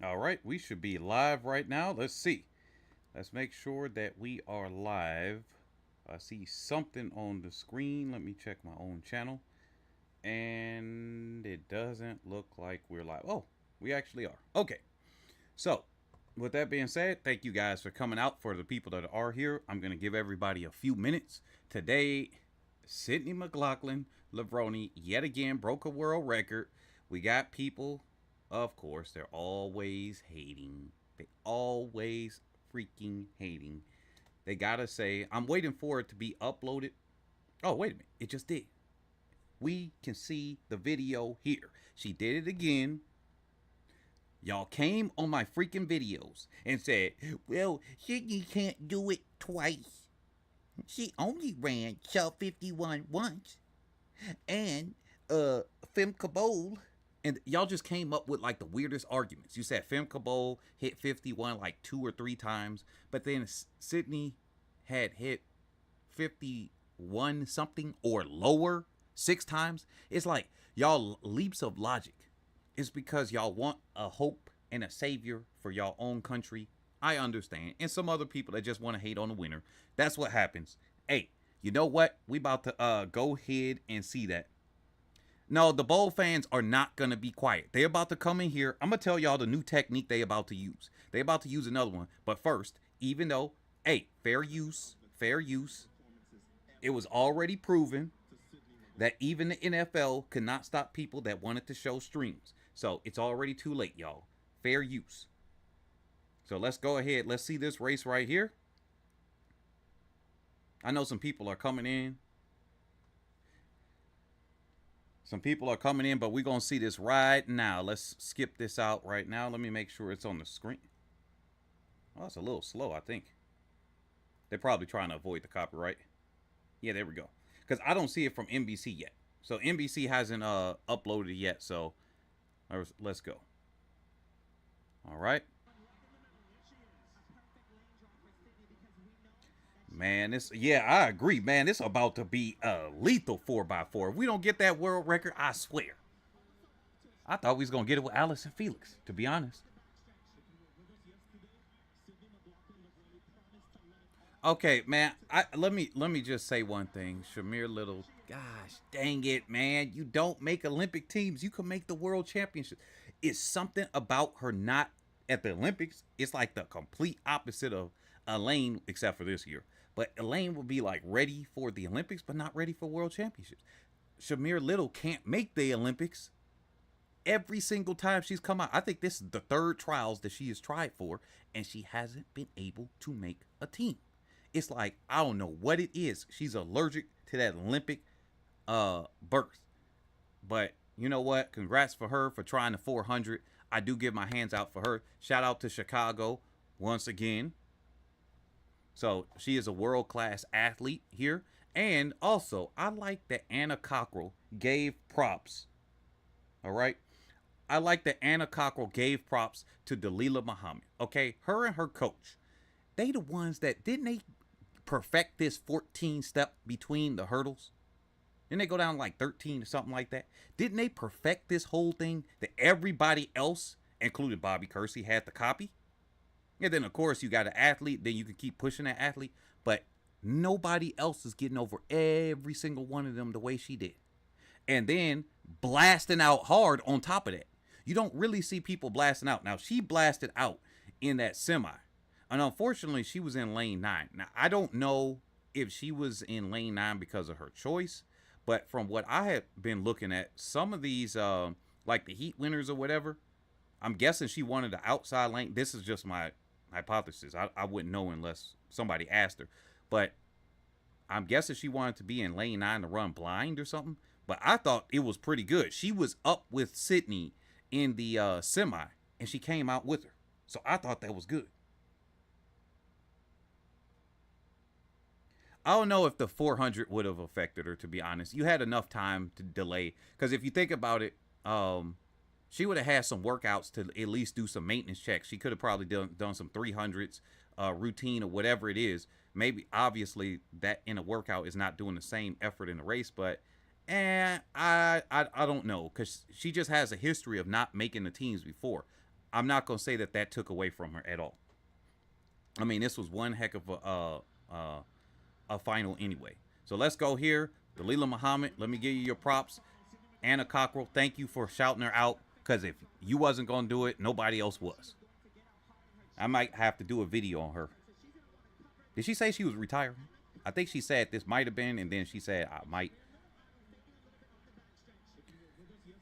All right, we should be live right now. Let's see. Let's make sure that we are live. I see something on the screen. Let me check my own channel. And it doesn't look like we're live. Oh, we actually are. Okay. So, with that being said, thank you guys for coming out. For the people that are here, I'm going to give everybody a few minutes. Today, Sydney McLaughlin-Levrone yet again broke a world record. We got people, of course, they're always hating. They always freaking hating. They gotta say, I'm waiting for it to be uploaded. Oh, wait a minute. It just did. We can see the video here. She did it again. Y'all came on my freaking videos and said, well, Sydney can't do it twice. She only ran Shell 51 once. And Femke Bol. And y'all just came up with like the weirdest arguments. You said Femke Bol hit 51 like 2 or 3 times. But then Sydney had hit 51 something or lower 6 times. It's like y'all leaps of logic. It's because y'all want a hope and a savior for y'all own country. I understand. And some other people that just want to hate on the winner. That's what happens. Hey, you know what? We about to go ahead and see that. No, the Bowl fans are not going to be quiet. They're about to come in here. I'm going to tell y'all the new technique they about to use. They about to use another one. But first, even though, hey, fair use. It was already proven that even the NFL could not stop people that wanted to show streams. So it's already too late, y'all. Fair use. So let's go ahead. Let's see this race right here. I know some people are coming in. Some people are coming in, but we're going to see this right now. Let's skip this out right now. Let me make sure it's on the screen. Oh, it's a little slow, I think. They're probably trying to avoid the copyright. Yeah, there we go. Because I don't see it from NBC yet. So NBC hasn't uploaded it yet. So let's go. All right. Man, yeah, I agree, man. This about to be a lethal 4x4. If we don't get that world record, I swear. I thought we was going to get it with Alice and Felix, to be honest. Okay, man, let me just say one thing. Shamir Little, gosh, dang it, man. You don't make Olympic teams. You can make the world championship. It's something about her not at the Olympics. It's like the complete opposite of Elaine, except for this year. But Elaine will be like ready for the Olympics, but not ready for world championships. Shamir Little can't make the Olympics every single time she's come out. I think this is the 3rd trials that she has tried for, and she hasn't been able to make a team. It's like, I don't know what it is. She's allergic to that Olympic birth. But you know what? Congrats for her for trying the 400. I do give my hands out for her. Shout out to Chicago once again. So she is a world-class athlete here. And also, I like that Anna Cockrell gave props. All right? I like that Anna Cockrell gave props to Dalilah Muhammad. Okay? Her and her coach. They the ones that, didn't they perfect this 14-step between the hurdles? Didn't they go down like 13 or something like that? Didn't they perfect this whole thing that everybody else, including Bobby Kersey, had to copy? And then, of course, you got an athlete. Then you can keep pushing that athlete. But nobody else is getting over every single one of them the way she did. And then blasting out hard on top of that. You don't really see people blasting out. Now, she blasted out in that semi. And unfortunately, she was in lane 9. Now, I don't know if she was in lane 9 because of her choice. But from what I have been looking at, some of these, like the heat winners or whatever, I'm guessing she wanted the outside lane. This is just my hypothesis. I wouldn't know unless somebody asked her. But I'm guessing she wanted to be in lane 9 to run blind or something. But I thought it was pretty good. She was up with Sydney in the semi, and she came out with her. So I thought that was good. I don't know if the 400 would have affected her, to be honest. You had enough time to delay. Because if you think about it, she would have had some workouts to at least do some maintenance checks. She could have probably done some 300s routine or whatever it is. Maybe, obviously, that in a workout is not doing the same effort in a race. But I don't know. Because she just has a history of not making the teams before. I'm not gonna say that that took away from her at all. I mean, this was one heck of a final anyway. So let's go here. Dalilah Muhammad, let me give you your props. Anna Cockrell, thank you for shouting her out. Because if you wasn't going to do it, nobody else was. I might have to do a video on her. Did she say she was retiring? I think she said this might have been, and then she said I might.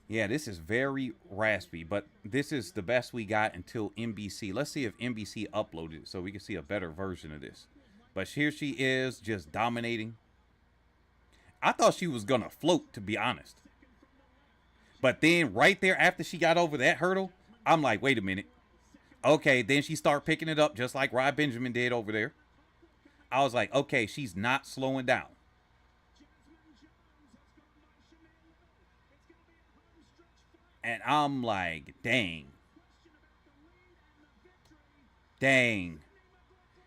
Yeah, this is very raspy, but this is the best we got until NBC. Let's see if NBC uploaded it so we can see a better version of this. But here she is, just dominating. I thought she was going to float, to be honest. But then right there after she got over that hurdle, I'm like, wait a minute. Okay, then she started picking it up just like Rod Benjamin did over there. I was like, okay, she's not slowing down. And I'm like, dang. Dang.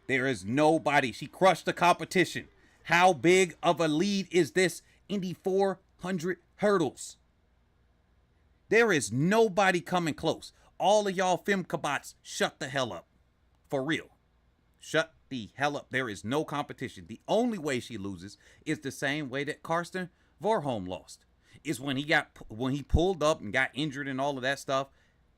There is nobody. She crushed the competition. How big of a lead is this in the 400 hurdles? There is nobody coming close. All of y'all Femke bots, shut the hell up. For real. Shut the hell up. There is no competition. The only way she loses is the same way that Karsten Warholm lost. Is when he pulled up and got injured and all of that stuff.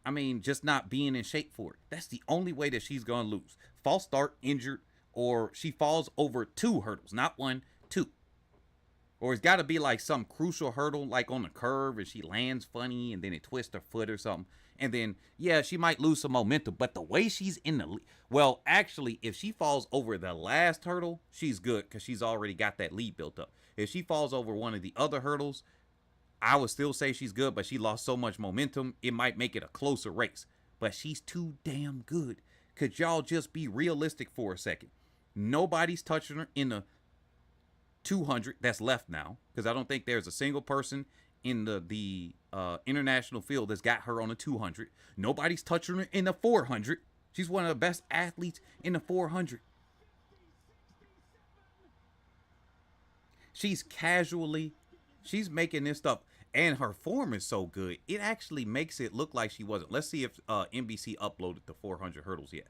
I mean, just not being in shape for it. That's the only way that she's going to lose. False start, injured, or she falls over 2 hurdles. Not 1, 2. Or it's got to be like some crucial hurdle, like on the curve, and she lands funny, and then it twists her foot or something. And then, yeah, she might lose some momentum. But the way she's in the lead, well, actually, if she falls over the last hurdle, she's good because she's already got that lead built up. If she falls over one of the other hurdles, I would still say she's good, but she lost so much momentum, it might make it a closer race. But she's too damn good. Could y'all just be realistic for a second? Nobody's touching her in the 200 that's left now, because I don't think there's a single person in the international field that's got her on a 200. Nobody's touching her in the 400. She's one of the best athletes in the 400. She's making this stuff, and her form is so good, it actually makes it look like she wasn't. Let's see if NBC uploaded the 400 hurdles yet.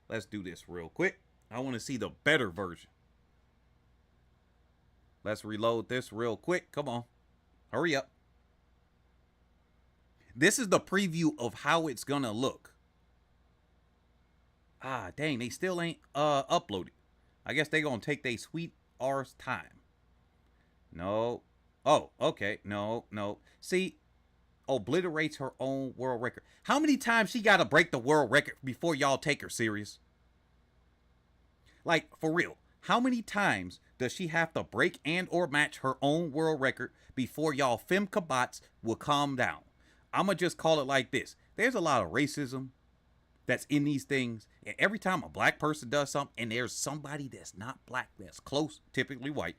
Let's do this real quick. I want to see the better version. Let's reload this real quick. Come on. Hurry up. This is the preview of how it's going to look. Ah, dang. They still ain't uploaded. I guess they going to take their sweet arse time. No. Oh, okay. No. See, obliterates her own world record. How many times she got to break the world record before y'all take her serious? Like, for real. How many times does she have to break and or match her own world record before y'all Femke bots will calm down? I'm going to just call it like this. There's a lot of racism that's in these things. And every time a black person does something and there's somebody that's not black, that's close, typically white,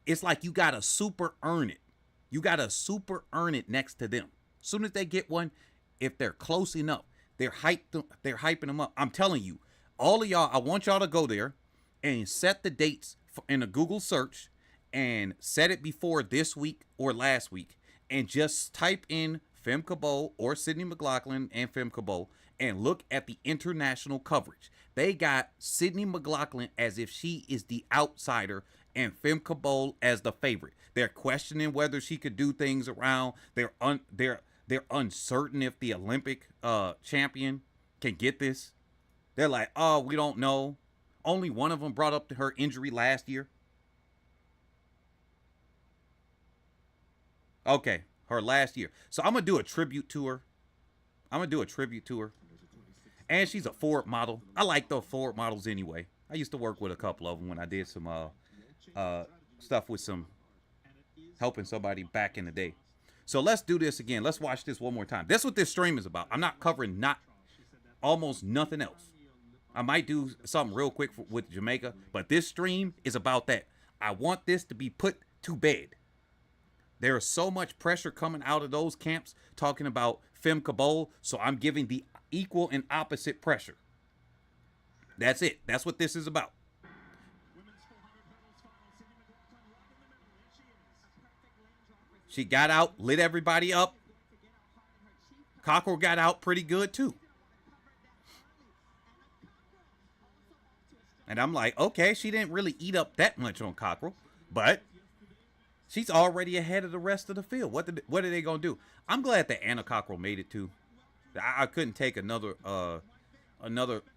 it's like you got to super earn it. You got to super earn it next to them. As soon as they get one, if they're close enough, they're hyping them up. I'm telling you, all of y'all, I want y'all to go there and set the dates in a Google search and set it before this week or last week and just type in Femke Bol or Sydney McLaughlin and Femke Bol and look at the international coverage. They got Sydney McLaughlin as if she is the outsider and Femke Bol as the favorite. They're questioning whether she could do things around. They're uncertain if the Olympic champion can get this. They're like, oh, we don't know. Only one of them brought up her injury last year. Okay, her last year. So I'm going to do a tribute to her. And she's a Ford model. I like those Ford models anyway. I used to work with a couple of them when I did some stuff with some helping somebody back in the day. So let's do this again. Let's watch this one more time. That's what this stream is about. I'm not covering almost nothing else. I might do something real quick with Jamaica, but this stream is about that. I want this to be put to bed. There is so much pressure coming out of those camps talking about Femke Bol, so I'm giving the equal and opposite pressure. That's it. That's what this is about. She got out, lit everybody up. Cockrell got out pretty good too. And I'm like, okay, she didn't really eat up that much on Cockrell, but she's already ahead of the rest of the field. What are they gonna do? I'm glad that Anna Cockrell made it too. I couldn't take another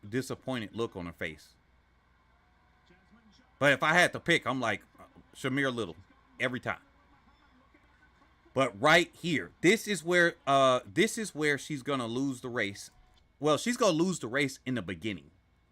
disappointed look on her face. But if I had to pick, I'm like Shamir Little every time. But right here, this is where she's gonna lose the race. Well, she's gonna lose the race in the beginning.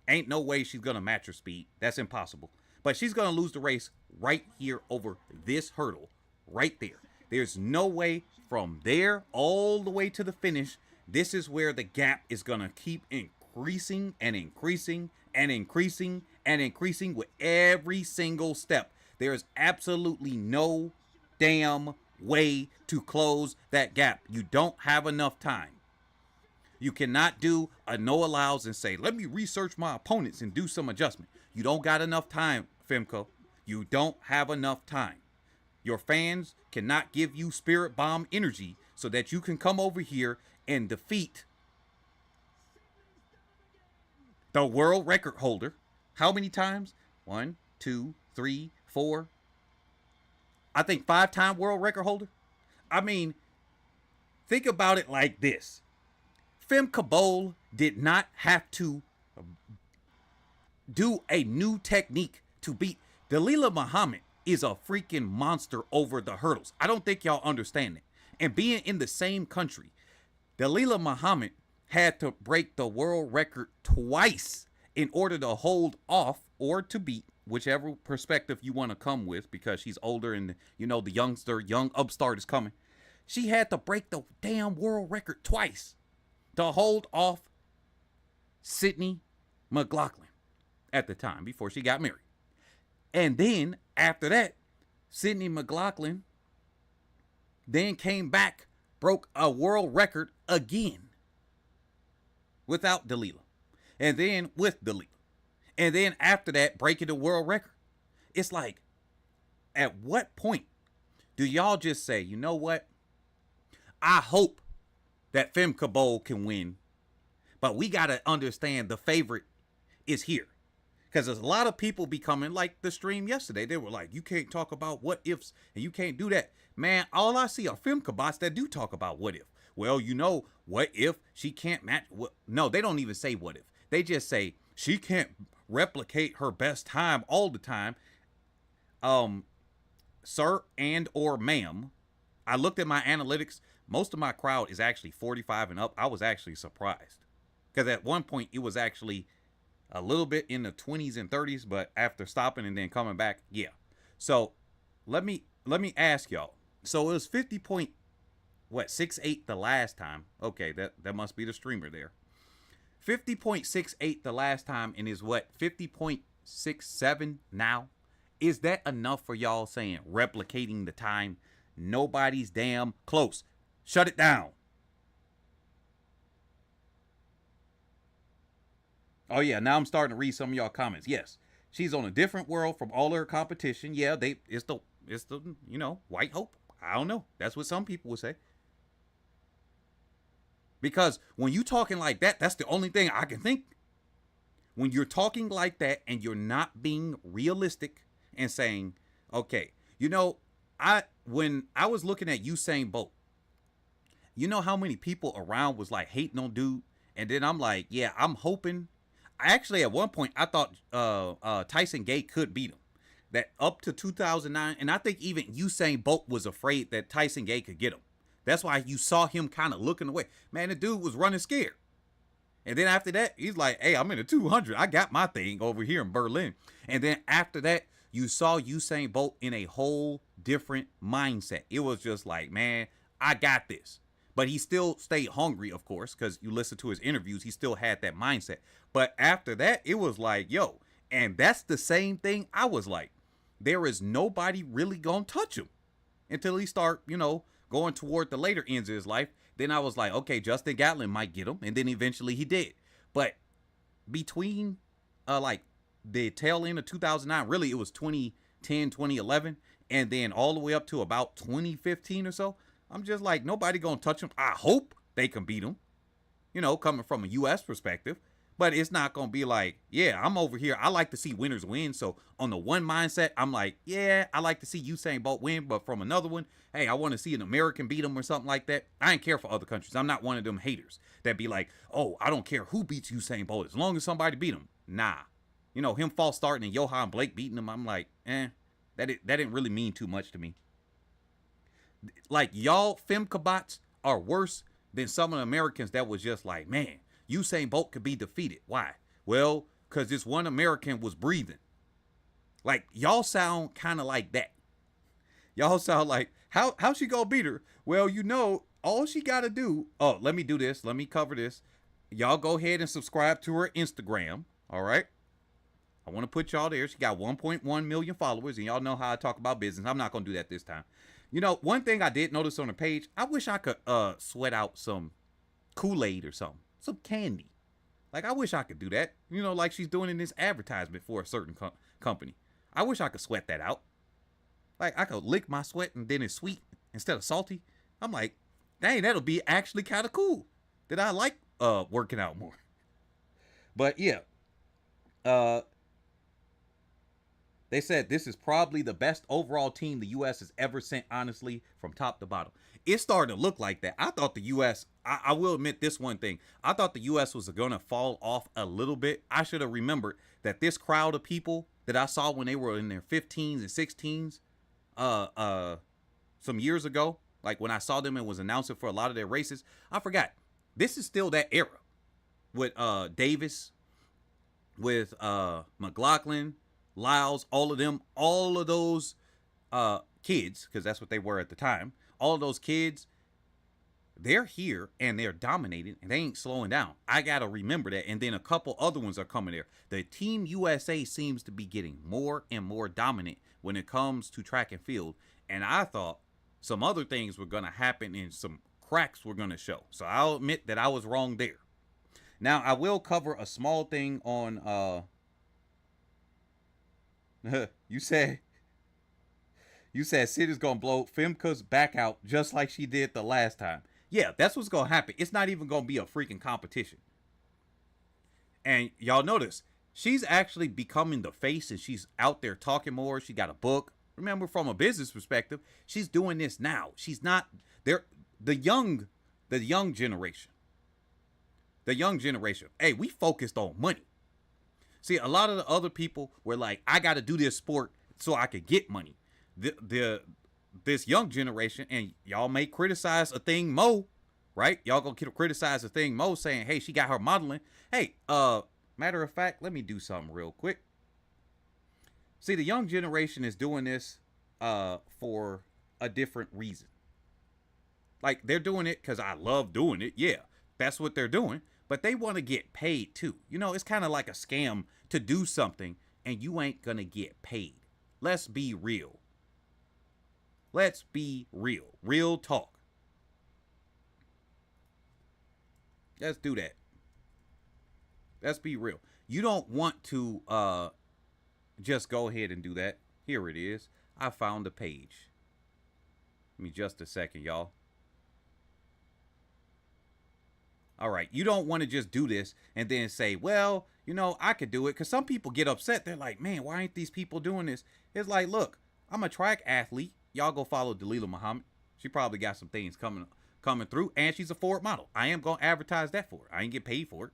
Ain't no way she's gonna match her speed. That's impossible. But she's gonna lose the race right here over this hurdle, right there. There's no way from there all the way to the finish. This is where the gap is gonna keep increasing and increasing and increasing and increasing with every single step. There's absolutely no damn way to close that gap. You don't have enough time. You cannot do a no allows and say, let me research my opponents and do some adjustment. You don't got enough time, Femke. You don't have enough time. Your fans cannot give you spirit bomb energy so that you can come over here and defeat the world record holder. How many times? 1, 2, 3, 4. I think 5-time world record holder. I mean, think about it like this. Femke Bol did not have to do a new technique to beat Dalilah Muhammad. Is a freaking monster over the hurdles. I don't think y'all understand it. And being in the same country, Dalilah Muhammad had to break the world record twice in order to hold off or to beat, whichever perspective you want to come with, because she's older and, you know, the young upstart is coming. She had to break the damn world record twice to hold off Sydney McLaughlin at the time before she got married. And then after that, Sydney McLaughlin then came back, broke a world record again without Dalilah. And then with Dalilah. And then after that, breaking the world record. It's like, at what point do y'all just say, you know what? I hope that Femke Bol can win, but we got to understand the favorite is here. Because there's a lot of people becoming like the stream yesterday. They were like, you can't talk about what ifs and you can't do that. Man, all I see are Femke bots that do talk about what if. Well, you know, what if she can't match? No, they don't even say what if. They just say she can't replicate her best time all the time. Sir and or ma'am, I looked at my analytics. Most of my crowd is actually 45 and up. I was actually surprised. Because at one point, it was actually a little bit in the 20s and 30s, but after stopping and then coming back, yeah. So let me ask y'all. So it was 50.68 the last time. Okay, that must be the streamer there. 50.68 the last time and is what, 50.67 now? Is that enough for y'all saying replicating the time? Nobody's damn close. Shut it down. Oh yeah, now I'm starting to read some of y'all comments. Yes, she's on a different world from all her competition. Yeah, it's the you know, white hope. I don't know. That's what some people would say. Because when you talking like that, that's the only thing I can think. When you're talking like that and you're not being realistic and saying, okay, you know, when I was looking at Usain Bolt, you know how many people around was like hating on dude? And then I'm like, yeah, I'm hoping. Actually, at one point, I thought Tyson Gay could beat him. That up to 2009, and I think even Usain Bolt was afraid that Tyson Gay could get him. That's why you saw him kind of looking away. Man, the dude was running scared. And then after that, he's like, hey, I'm in the 200. I got my thing over here in Berlin. And then after that, you saw Usain Bolt in a whole different mindset. It was just like, man, I got this. But he still stayed hungry, of course, because you listen to his interviews. He still had that mindset. But after that, it was like, yo, and that's the same thing I was like. There is nobody really going to touch him until he start, you know, going toward the later ends of his life. Then I was like, okay, Justin Gatlin might get him. And then eventually he did. But between like the tail end of 2009, really it was 2010, 2011, and then all the way up to about 2015 or so, I'm just like, nobody going to touch him. I hope they can beat them, you know, coming from a U.S. perspective. But it's not going to be like, yeah, I'm over here. I like to see winners win. So on the one mindset, I'm like, yeah, I like to see Usain Bolt win. But from another one, hey, I want to see an American beat him or something like that. I ain't care for other countries. I'm not one of them haters that be like, oh, I don't care who beats Usain Bolt as long as somebody beat him. Nah. You know, him false starting and Johan Blake beating him, I'm like, that didn't really mean too much to me. Like, y'all Femke bots are worse than some of the Americans that was just like, man, Usain Bolt could be defeated. Why? Well, because this one American was breathing. Like, y'all sound kind of like that. Y'all sound like, how she gonna beat her? Well, you know, all she gotta do, oh, let me do this. Let me cover this. Y'all go ahead and subscribe to her Instagram, all right? I want to put y'all there. She got 1.1 million followers, and y'all know how I talk about business. I'm not going to do that this time. You know, one thing I did notice on the page, I wish I could sweat out some Kool-Aid or something. Some candy. Like, I wish I could do that. You know, like she's doing in this advertisement for a certain company. I wish I could sweat that out. Like, I could lick my sweat and then it's sweet instead of salty. I'm like, dang, that'll be actually kind of cool. That I like working out more. But, yeah. They said this is probably the best overall team the U.S. has ever sent, honestly, from top to bottom. It's starting to look like that. I thought the U.S., I will admit this one thing. I thought the U.S. was going to fall off a little bit. I should have remembered that this crowd of people that I saw when they were in their 15s and 16s some years ago, like when I saw them and was announcing for a lot of their races, I forgot. This is still that era with Davis, with McLaughlin, Lyles, all of them, all of those kids, because that's what they were at the time, all of those kids, they're here and they're dominating and they ain't slowing down. I got to remember that. And then a couple other ones are coming there. The Team USA seems to be getting more and more dominant when it comes to track and field. And I thought some other things were going to happen and some cracks were going to show. So I'll admit that I was wrong there. Now, I will cover a small thing on you said Sid is gonna blow Femke's back out just like she did the last time. Yeah, that's what's gonna happen. It's not even gonna be a freaking competition. And y'all notice she's actually becoming the face and she's out there talking more. She got a book. Remember, from a business perspective, she's doing this now. She's not there. The young generation. The young generation. Hey, we focused on money. See, a lot of the other people were like, I got to do this sport so I could get money. This young generation, and y'all may criticize a thing Mo, right? Y'all gonna criticize a thing Mo saying, hey, she got her modeling. Hey, matter of fact, let me do something real quick. See, the young generation is doing this for a different reason. Like, they're doing it because I love doing it. Yeah, that's what they're doing. But they want to get paid too. You know, it's kind of like a scam to do something and you ain't going to get paid. Let's be real. Let's be real. Real talk. Let's do that. Let's be real. You don't want to just go ahead and do that. Here it is. I found the page. Give me just a second, y'all. All right, you don't want to just do this and then say, well, you know, I could do it. Because some people get upset. They're like, man, why ain't these people doing this? It's like, look, I'm a track athlete. Y'all go follow Dalilah Muhammad. She probably got some things coming through. And she's a Ford model. I am going to advertise that for her. I ain't get paid for it.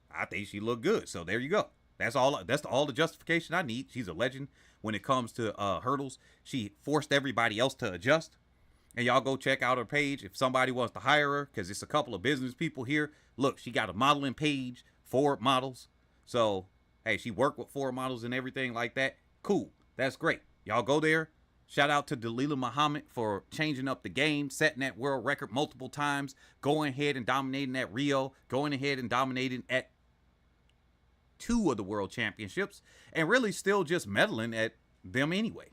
I think she looked good. So there you go. That's all the justification I need. She's a legend when it comes to hurdles. She forced everybody else to adjust. And y'all go check out her page if somebody wants to hire her, because it's a couple of business people here. Look, she got a modeling page, Ford models. So, hey, she worked with Ford models and everything like that. Cool. That's great. Y'all go there. Shout out to Dalilah Muhammad for changing up the game, setting that world record multiple times, going ahead and dominating at Rio, going ahead and dominating at 2 of the world championships, and really still just meddling at them anyway.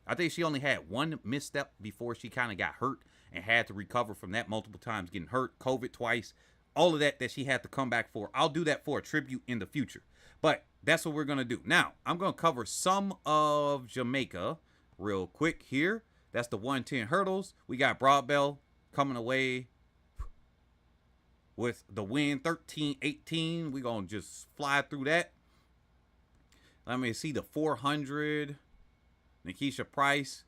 I think she only had one misstep before she kind of got hurt and had to recover from that multiple times, getting hurt, COVID twice, all of that she had to come back for. I'll do that for a tribute in the future. But that's what we're going to do. Now, I'm going to cover some of Jamaica real quick here. That's the 110 hurdles. We got Broadbell coming away with the win 13-18. We're going to just fly through that. Let me see the 400. Nikisha Price,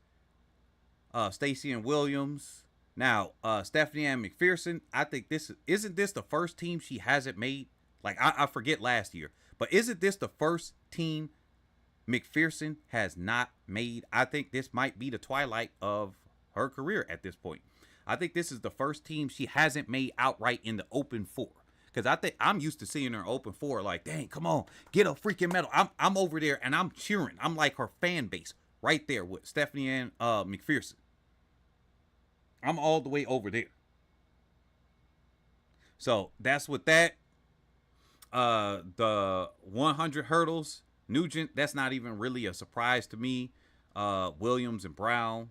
Stacey and Williams. Now, Stephanie Ann McPherson, I think isn't this the first team she hasn't made? Like, I forget last year. But isn't this the first team McPherson has not made? I think this might be the twilight of her career at this point. I think this is the first team she hasn't made outright in the Open Four. Because I think I'm used to seeing her Open Four like, dang, come on, get a freaking medal. I'm over there and I'm cheering. I'm like her fan base right there with Stephanie Ann McPherson. I'm all the way over there. So that's with that. The 100 hurdles, Nugent, that's not even really a surprise to me. Williams and Brown.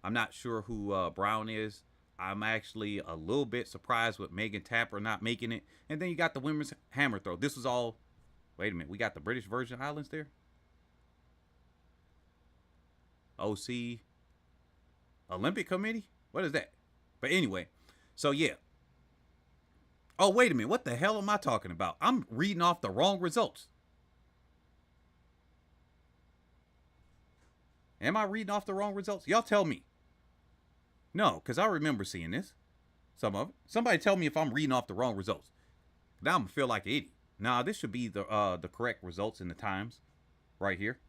I'm not sure who Brown is. I'm actually a little bit surprised with Megan Tapper not making it. And then you got the women's hammer throw. This was all, wait a minute, we got the British Virgin Islands there? OC Olympic Committee? What is that? But anyway, so yeah. Oh, wait a minute. What the hell am I talking about? I'm reading off the wrong results. Am I reading off the wrong results? Y'all tell me. No, because I remember seeing this. Some of it. Somebody tell me if I'm reading off the wrong results. Now I'm going to feel like an idiot. Nah, this should be the correct results in the times. Right here.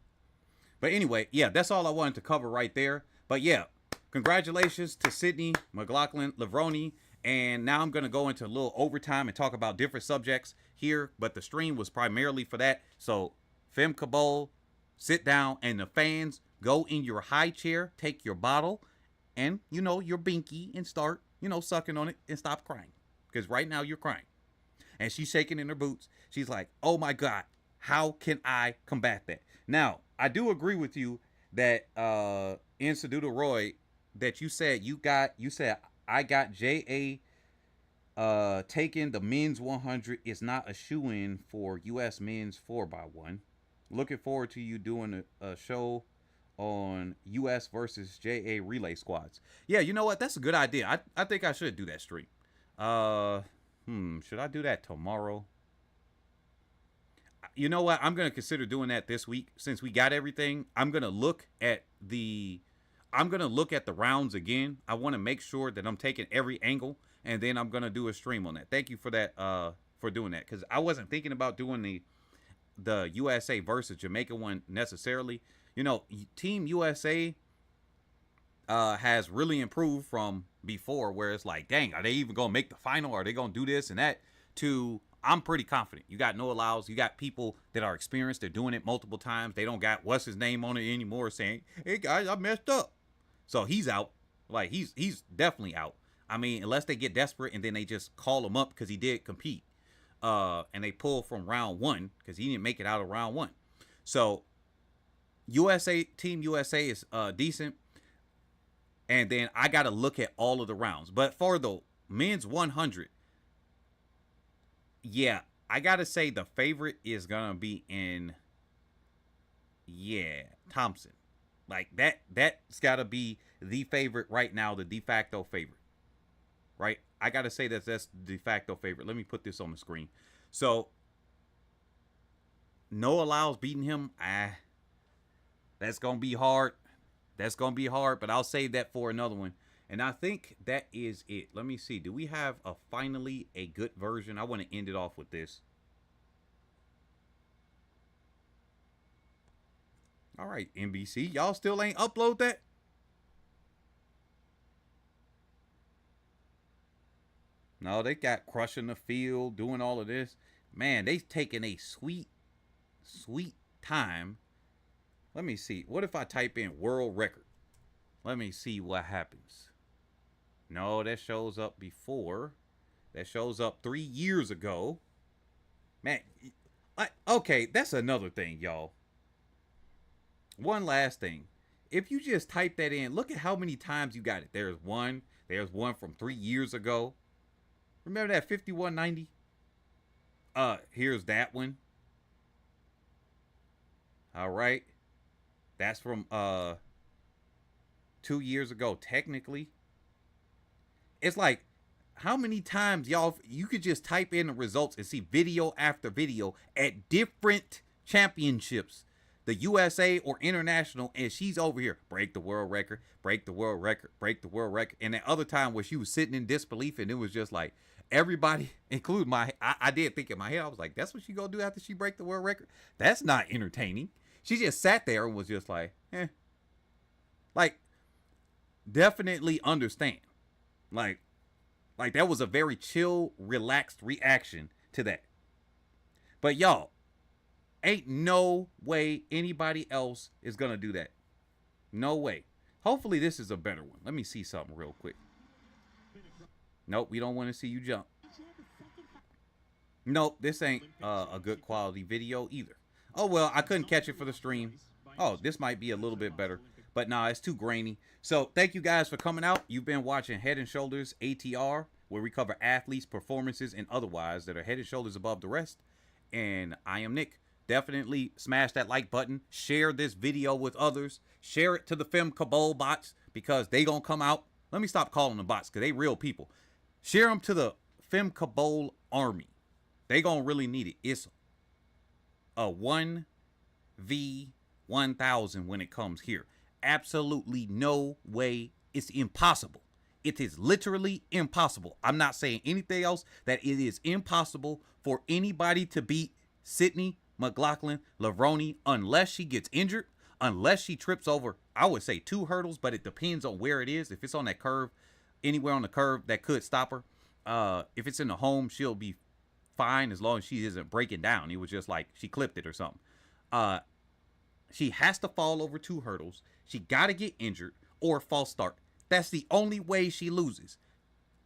But anyway, yeah, that's all I wanted to cover right there. But yeah, congratulations to Sydney McLaughlin-Levrone. And now I'm going to go into a little overtime and talk about different subjects here. But the stream was primarily for that. So, Femke Bol, sit down. And the fans, go in your high chair, take your bottle, and, you know, your binky, and start, you know, sucking on it and stop crying. Because right now you're crying. And she's shaking in her boots. She's like, oh my God, how can I combat that? Now, I do agree with you that in Seduto Roy, that you said I got JA taking the men's 100 is not a shoo-in for U.S. men's 4x1. Looking forward to you doing a show on U.S. versus JA relay squads. Yeah, you know what? That's a good idea. I think I should do that stream. Should I do that tomorrow? You know what? I'm going to consider doing that this week since we got everything. I'm going to look at the rounds again. I want to make sure that I'm taking every angle, and then I'm going to do a stream on that. Thank you for that, for doing that, because I wasn't thinking about doing the USA versus Jamaica one necessarily. You know, Team USA has really improved from before, where it's like, dang, are they even going to make the final? Are they going to do this and that? To, I'm pretty confident. You got Noah Lyles. You got people that are experienced. They're doing it multiple times. They don't got what's his name on it anymore saying, hey, guys, I messed up. So he's out. Like, he's definitely out. I mean, unless they get desperate and then they just call him up because he did compete. And they pull from round one because he didn't make it out of round one. So Team USA is decent. And then I got to look at all of the rounds. But for the men's 100, yeah, I got to say the favorite is going to be Thompson. Like, that's got to be the favorite right now, the de facto favorite. Right? I got to say that's the de facto favorite. Let me put this on the screen. So, Noah Lyles beating him, that's going to be hard. That's going to be hard, but I'll save that for another one. And I think that is it. Let me see. Do we have finally a good version? I want to end it off with this. All right, NBC. Y'all still ain't upload that? No, they got crushing the field, doing all of this. Man, they taking a sweet, sweet time. Let me see. What if I type in world record? Let me see what happens. No, that shows up before. That shows up 3 years ago. Man, okay, that's another thing, y'all. One last thing. If you just type that in, look at how many times you got it. There's one from 3 years ago. Remember that 5190? Here's that one. All right. That's from 2 years ago, technically. It's like how many times y'all, you could just type in the results and see video after video at different championships, the USA or international, and she's over here, break the world record, break the world record, break the world record. And that other time where she was sitting in disbelief, and it was just like everybody, including I did think in my head, I was like, that's what she gonna do after she break the world record? That's not entertaining. She just sat there and was just like, eh. Like, definitely understand. Like that was a very chill, relaxed reaction to that. But y'all, ain't no way anybody else is gonna do that. No way. Hopefully this is a better one. Let me see something real quick. Nope, we don't want to see you jump. Nope, this ain't a good quality video either. Oh well, I couldn't catch it for the stream. Oh, this might be a little bit better. But nah, it's too grainy. So thank you guys for coming out. You've been watching Head and Shoulders ATR, where we cover athletes, performances, and otherwise that are head and shoulders above the rest. And I am Nick. Definitely smash that like button. Share this video with others. Share it to the Femke Bol bots, because they gonna come out. Let me stop calling them bots, because they real people. Share them to the Femke Bol army. They gonna really need it. It's a 1v1000 when it comes here. Absolutely no way. It's impossible. It is literally impossible. I'm not saying anything else, that it is impossible for anybody to beat Sydney McLaughlin-Levrone unless she gets injured, unless she trips over, I would say 2 hurdles, but it depends on where it is. If it's on that curve, anywhere on the curve, that could stop her. If it's in the home, she'll be fine as long as she isn't breaking down. It was just like she clipped it or something. She has to fall over 2 hurdles. She got to get injured or false start. That's the only way she loses.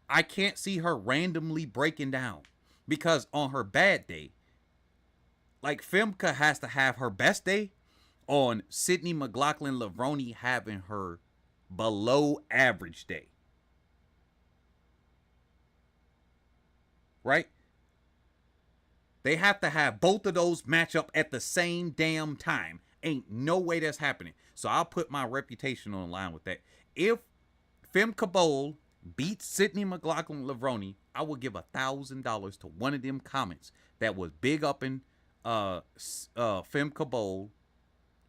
I can't see her randomly breaking down, because on her bad day, like, Femke has to have her best day on Sydney McLaughlin-Levrone having her below average day. Right? They have to have both of those match up at the same damn time. Ain't no way that's happening. So I'll put my reputation on the line with that. If Femke Bol beats Sydney McLaughlin-Levrone, I will give $1,000 to one of them comments that was big up in Femke Bol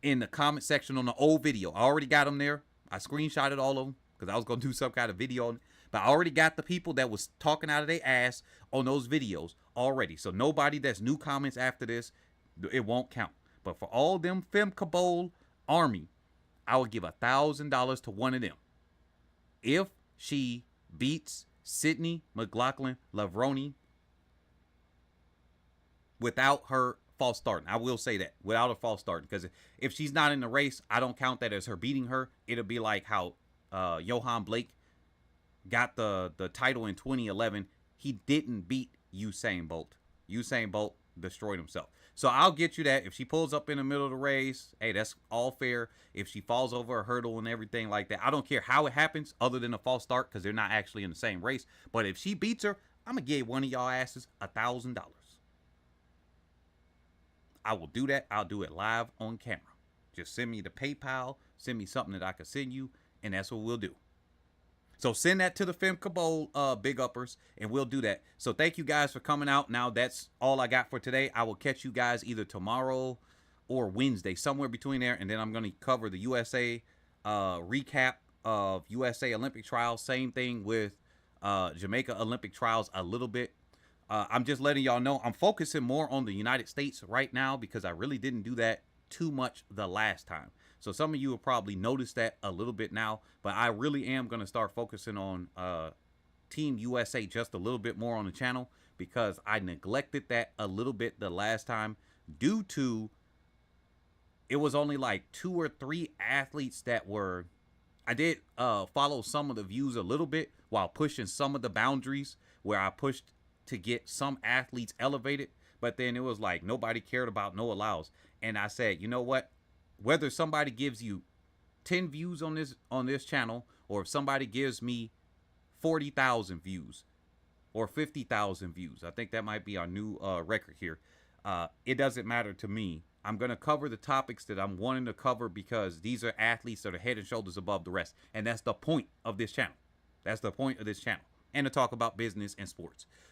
in the comment section on the old video. I already got them there. I screenshotted all of them because I was going to do some kind of video on it. But I already got the people that was talking out of their ass on those videos already. So nobody that's new comments after this, it won't count. But for all them Femke Bol army, I would give $1,000 to one of them if she beats Sydney McLaughlin-Levrone without her false starting. I will say that, without a false starting, because if she's not in the race, I don't count that as her beating her. It'll be like how Johan Blake got the title in 2011. He didn't beat Usain Bolt. Usain Bolt destroyed himself. So I'll get you that. If she pulls up in the middle of the race, hey, that's all fair. If she falls over a hurdle and everything like that, I don't care how it happens other than a false start, because they're not actually in the same race. But if she beats her, I'm going to give one of y'all asses $1,000. I will do that. I'll do it live on camera. Just send me the PayPal. Send me something that I can send you, and that's what we'll do. So send that to the Femke Bol big uppers, and we'll do that. So thank you guys for coming out. Now that's all I got for today. I will catch you guys either tomorrow or Wednesday, somewhere between there. And then I'm going to cover the USA recap of USA Olympic trials. Same thing with Jamaica Olympic trials a little bit. I'm just letting y'all know I'm focusing more on the United States right now, because I really didn't do that too much the last time. So some of you will probably notice that a little bit now, but I really am going to start focusing on Team USA just a little bit more on the channel, because I neglected that a little bit the last time due to it was only like 2 or 3 athletes that were, I did follow some of the views a little bit while pushing some of the boundaries where I pushed to get some athletes elevated, but then it was like nobody cared about no allows. And I said, you know what? Whether somebody gives you 10 views on this channel, or if somebody gives me 40,000 views or 50,000 views, I think that might be our new record here. It doesn't matter to me. I'm going to cover the topics that I'm wanting to cover, because these are athletes that are head and shoulders above the rest. And that's the point of this channel. That's the point of this channel. and to talk about business and sports.